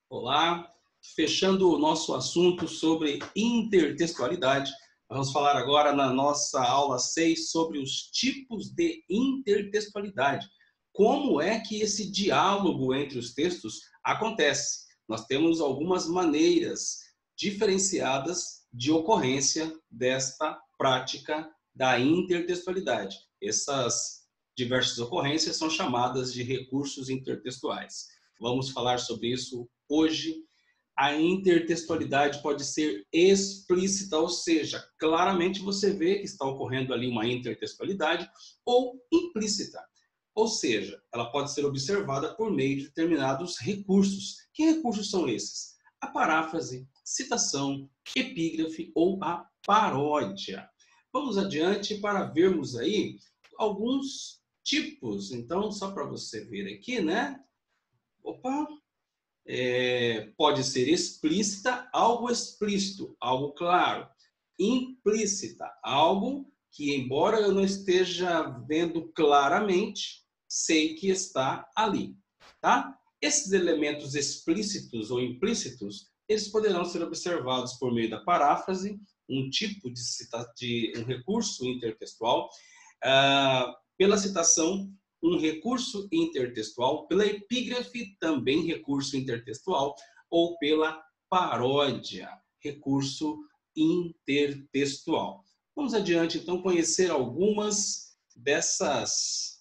Olá, fechando o nosso assunto sobre intertextualidade, vamos falar agora na nossa aula 6 sobre os tipos de intertextualidade. Como é que esse diálogo entre os textos acontece? Nós temos algumas maneiras diferenciadas de ocorrência desta prática da intertextualidade. Essas diversas ocorrências são chamadas de recursos intertextuais. Vamos falar sobre isso hoje. A intertextualidade pode ser explícita, ou seja, claramente você vê que está ocorrendo ali uma intertextualidade, ou implícita, ou seja, ela pode ser observada por meio de determinados recursos. Que recursos são esses? A paráfrase, citação, epígrafe ou a paródia. Vamos adiante para vermos aí alguns tipos. Então, só para você ver aqui, né? Opa! Pode ser explícita, algo explícito, algo claro. Implícita, algo que, embora eu não esteja vendo claramente, sei que está ali. Tá? Esses elementos explícitos ou implícitos, eles poderão ser observados por meio da paráfrase, um tipo de um recurso intertextual, pela citação, um recurso intertextual, pela epígrafe, também recurso intertextual, ou pela paródia, recurso intertextual. Vamos adiante, então, conhecer algumas desses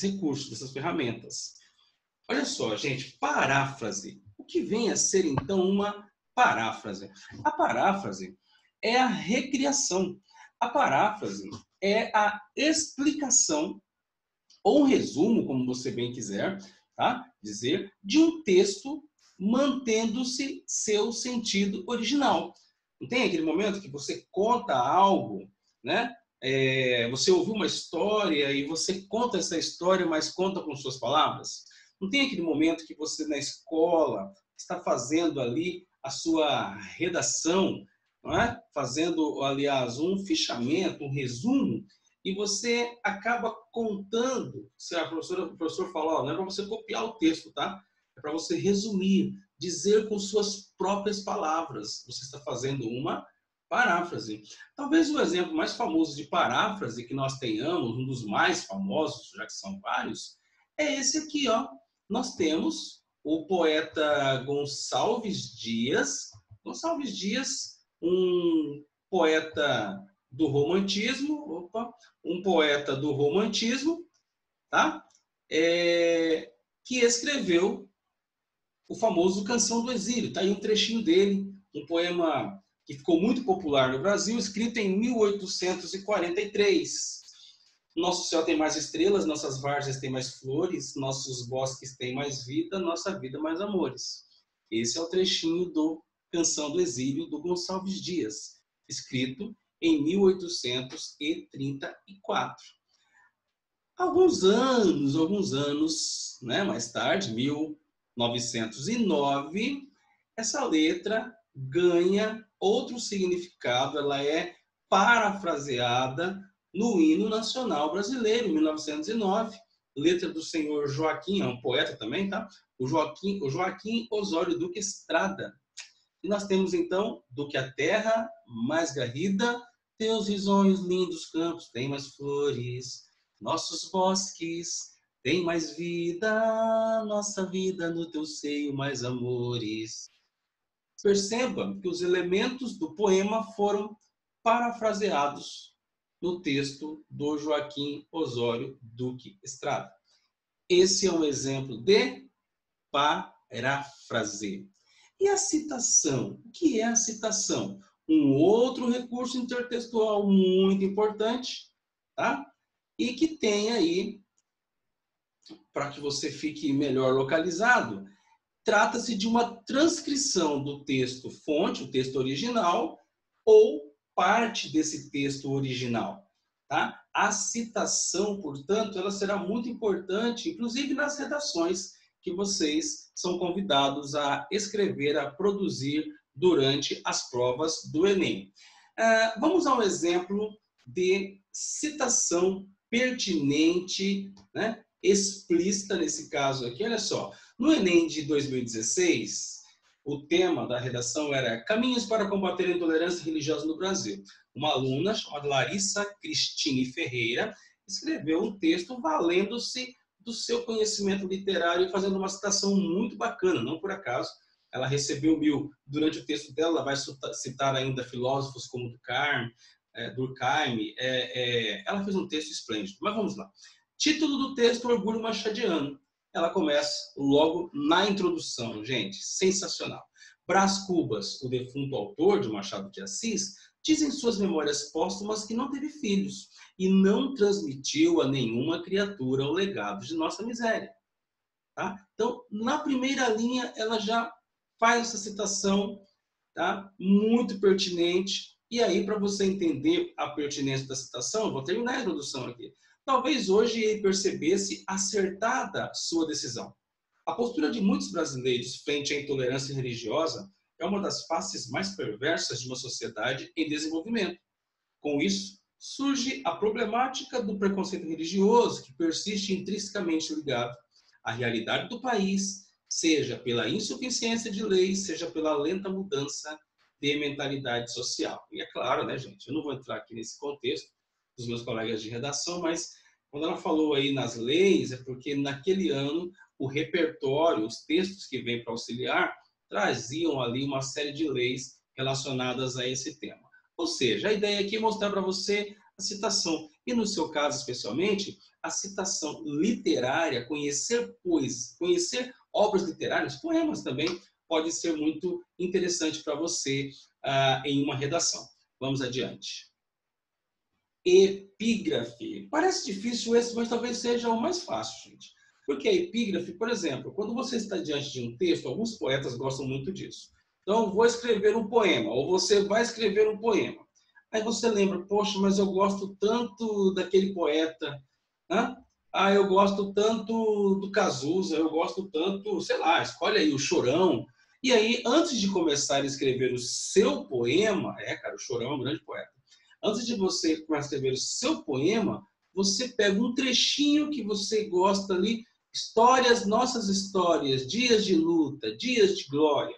recursos, dessas ferramentas. Olha só, gente, paráfrase. O que vem a ser, então, uma paráfrase? A paráfrase é a recriação. A paráfrase é a explicação ou um resumo, como você bem quiser, tá? Dizer, de um texto mantendo-se seu sentido original. Não tem aquele momento que você conta algo, né? Você ouviu uma história e você conta essa história, mas conta com suas palavras? Não tem aquele momento que você na escola está fazendo ali a sua redação, não é? Fazendo, aliás, um fichamento, um resumo, e você acaba contando, se o professor falar, não é para você copiar o texto, tá? É para você resumir, dizer com suas próprias palavras. Você está fazendo uma paráfrase. Talvez o exemplo mais famoso de paráfrase que nós tenhamos, um dos mais famosos, já que são vários, é esse aqui, ó. Nós temos o poeta Gonçalves Dias. Gonçalves Dias, um poeta do romantismo, um poeta do romantismo, tá? Que escreveu o famoso Canção do Exílio. Tá aí um trechinho dele, um poema que ficou muito popular no Brasil, escrito em 1843. Nosso céu tem mais estrelas, nossas várzeas têm mais flores, nossos bosques têm mais vida, nossa vida mais amores. Esse é o trechinho do Canção do Exílio, do Gonçalves Dias, escrito em 1834. Alguns anos, né, mais tarde, 1909, essa letra ganha outro significado, ela é parafraseada no hino nacional brasileiro, em 1909, letra do senhor Joaquim, é um poeta também, tá? O Joaquim Osório Duque Estrada. E nós temos, então, do que a terra mais garrida, teus risonhos lindos campos têm mais flores, nossos bosques têm mais vida, nossa vida no teu seio mais amores. Perceba que os elementos do poema foram parafraseados no texto do Joaquim Osório Duque Estrada. Esse é um exemplo de paráfrase. E a citação? O que é a citação? Um outro recurso intertextual muito importante, tá? E que tem aí, para que você fique melhor localizado, trata-se de uma transcrição do texto fonte, o texto original, ou parte desse texto original. Tá? A citação, portanto, ela será muito importante, inclusive nas redações que vocês são convidados a escrever, a produzir durante as provas do Enem. Vamos a um exemplo de citação pertinente, né, explícita nesse caso aqui. Olha só, no Enem de 2016, o tema da redação era Caminhos para combater a intolerância religiosa no Brasil. Uma aluna chamada Larissa Cristine Ferreira escreveu um texto valendo-se do seu conhecimento literário e fazendo uma citação muito bacana, não por acaso. Ela recebeu 1000. Durante o texto dela, ela vai citar ainda filósofos como Durkheim. Ela fez um texto esplêndido. Mas vamos lá. Título do texto, Orgulho Machadiano. Ela começa logo na introdução, gente. Sensacional. Brás Cubas, o defunto autor de Machado de Assis, diz em suas memórias póstumas que não teve filhos e não transmitiu a nenhuma criatura o legado de nossa miséria. Tá? Então, na primeira linha, ela já faz essa citação, tá? Muito pertinente. E aí, para você entender a pertinência da citação, eu vou terminar a introdução aqui. Talvez hoje ele percebesse acertada sua decisão. A postura de muitos brasileiros frente à intolerância religiosa é uma das faces mais perversas de uma sociedade em desenvolvimento. Com isso, surge a problemática do preconceito religioso, que persiste intrinsecamente ligado à realidade do país, seja pela insuficiência de leis, seja pela lenta mudança de mentalidade social. E é claro, né, gente, eu não vou entrar aqui nesse contexto dos meus colegas de redação, mas quando ela falou aí nas leis, é porque naquele ano o repertório, os textos que vêm para auxiliar, traziam ali uma série de leis relacionadas a esse tema. Ou seja, a ideia aqui é mostrar para você a citação, e no seu caso especialmente, a citação literária, conhecer obras literárias, poemas também, pode ser muito interessante para você em uma redação. Vamos adiante. Epígrafe. Parece difícil esse, mas talvez seja o mais fácil, gente. Porque a epígrafe, por exemplo, quando você está diante de um texto, alguns poetas gostam muito disso. Então, vou escrever um poema, ou você vai escrever um poema. Aí você lembra, poxa, mas eu gosto tanto daquele poeta, né? Eu gosto tanto do Cazuza, eu gosto tanto, sei lá, escolhe aí o Chorão. E aí, antes de começar a escrever o seu poema, cara, o Chorão é um grande poeta. Antes de você começar a escrever o seu poema, você pega um trechinho que você gosta ali, histórias, nossas histórias, dias de luta, dias de glória,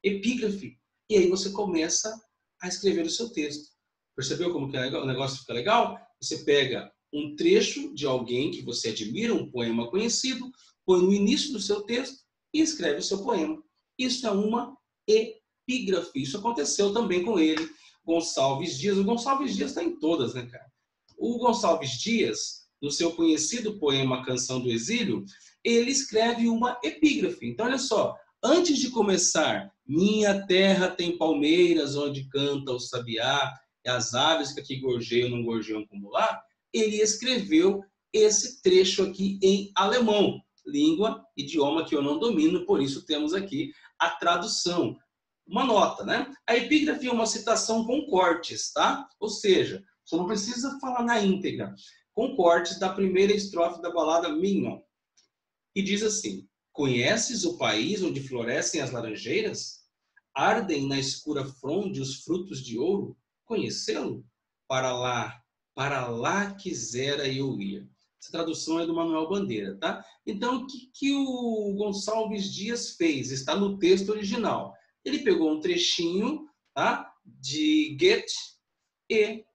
epígrafe. E aí você começa a escrever o seu texto. Percebeu como que o negócio fica legal? Você pega um trecho de alguém que você admira, um poema conhecido, põe no início do seu texto e escreve o seu poema. Isso é uma epígrafe. Isso aconteceu também com ele, Gonçalves Dias. O Gonçalves Dias está em todas, né, cara? O Gonçalves Dias, no seu conhecido poema Canção do Exílio, ele escreve uma epígrafe. Então, olha só, antes de começar, minha terra tem palmeiras onde canta o sabiá, e as aves que aqui gorjeiam não gorjeiam como lá, ele escreveu esse trecho aqui em alemão, língua, idioma que eu não domino, por isso temos aqui a tradução. Uma nota, né? A epígrafe é uma citação com cortes, tá? Ou seja, você não precisa falar na íntegra, com cortes da primeira estrofe da balada Mignon, e diz assim: conheces o país onde florescem as laranjeiras? Ardem na escura fronde os frutos de ouro? Conhecê-lo? Para lá quisera eu ir. Essa tradução é do Manuel Bandeira, tá? Então, o que o Gonçalves Dias fez? Está no texto original. Ele pegou um trechinho, tá, de Goethe e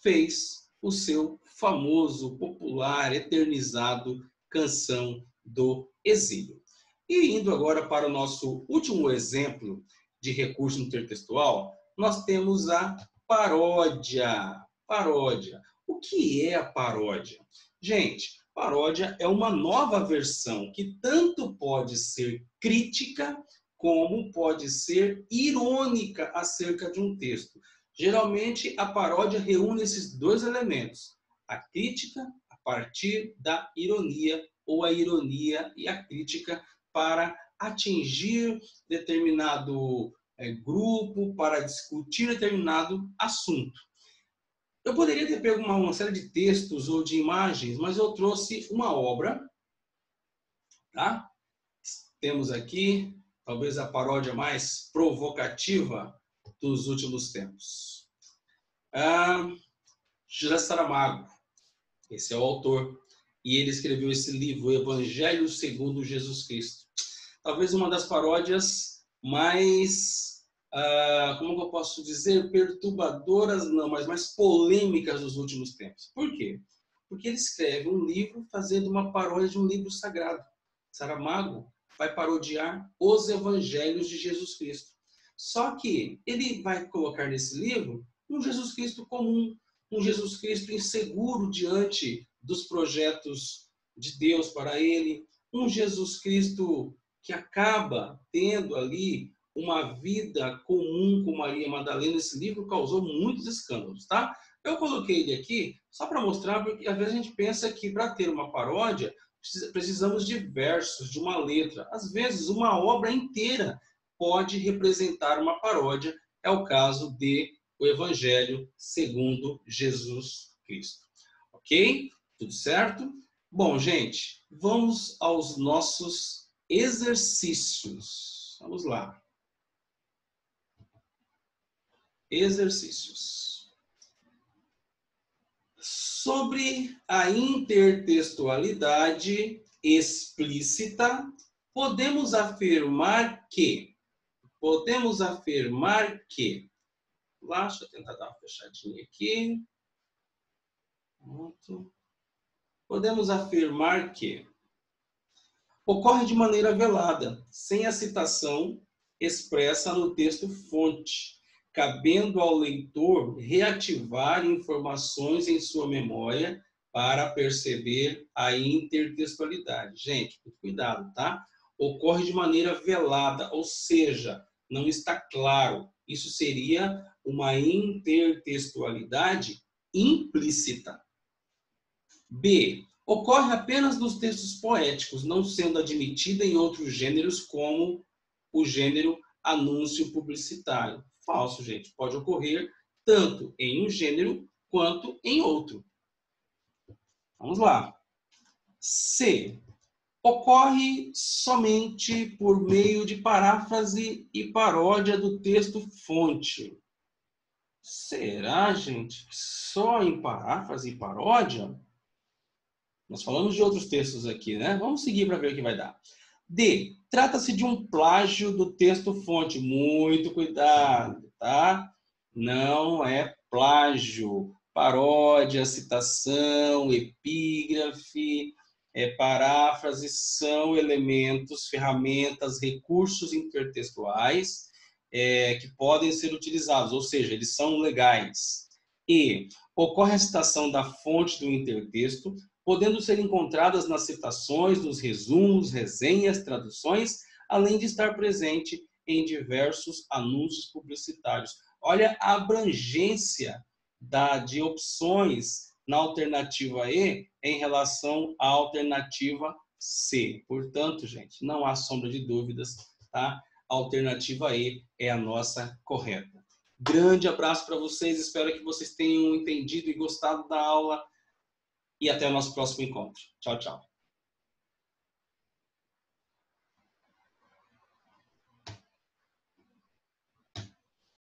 fez o seu famoso, popular, eternizado Canção do Exílio. E indo agora para o nosso último exemplo de recurso intertextual, nós temos a paródia. Paródia. O que é a paródia? Gente, paródia é uma nova versão que tanto pode ser crítica como pode ser irônica acerca de um texto. Geralmente, a paródia reúne esses dois elementos: a crítica a partir da ironia, ou a ironia e a crítica para atingir determinado grupo, para discutir determinado assunto. Eu poderia ter pego uma série de textos ou de imagens, mas eu trouxe uma obra, tá? Temos aqui, talvez a paródia mais provocativa dos últimos tempos. José Saramago, esse é o autor. e ele escreveu esse livro, o Evangelho segundo Jesus Cristo. Talvez uma das paródias mais, como eu posso dizer, perturbadoras, não, mas mais polêmicas dos últimos tempos. Por quê? Porque ele escreve um livro fazendo uma paródia de um livro sagrado. Saramago vai parodiar os Evangelhos de Jesus Cristo. Só que ele vai colocar nesse livro um Jesus Cristo comum, um Jesus Cristo inseguro diante dos projetos de Deus para ele, um Jesus Cristo que acaba tendo ali uma vida comum com Maria Madalena. Esse livro causou muitos escândalos, tá? Eu coloquei ele aqui só para mostrar, porque às vezes a gente pensa que para ter uma paródia precisamos de versos, de uma letra. Às vezes uma obra inteira pode representar uma paródia. É o caso de O Evangelho segundo Jesus Cristo. Ok? Tudo certo? Bom, gente, vamos aos nossos exercícios. Vamos lá. Exercícios. Sobre a intertextualidade explícita, podemos afirmar que... Lá, deixa eu tentar dar uma fechadinha aqui. Pronto. Podemos afirmar que ocorre de maneira velada, sem a citação expressa no texto-fonte, cabendo ao leitor reativar informações em sua memória para perceber a intertextualidade. Gente, cuidado, tá? Ocorre de maneira velada, ou seja, não está claro. Isso seria uma intertextualidade implícita. B. Ocorre apenas nos textos poéticos, não sendo admitida em outros gêneros, como o gênero anúncio publicitário. Falso, gente. Pode ocorrer tanto em um gênero quanto em outro. Vamos lá. C. Ocorre somente por meio de paráfrase e paródia do texto-fonte. Será, gente? Só em paráfrase e paródia? Nós falamos de outros textos aqui, né? Vamos seguir para ver o que vai dar. D. Trata-se de um plágio do texto-fonte. Muito cuidado, tá? Não é plágio. Paródia, citação, epígrafe, paráfrase são elementos, ferramentas, recursos intertextuais que podem ser utilizados, ou seja, eles são legais. E ocorre a citação da fonte do intertexto, podendo ser encontradas nas citações, nos resumos, resenhas, traduções, além de estar presente em diversos anúncios publicitários. Olha a abrangência de opções na alternativa E em relação à alternativa C. Portanto, gente, não há sombra de dúvidas, tá? A alternativa E é a nossa correta. Grande abraço para vocês, espero que vocês tenham entendido e gostado da aula. E até o nosso próximo encontro. Tchau, tchau.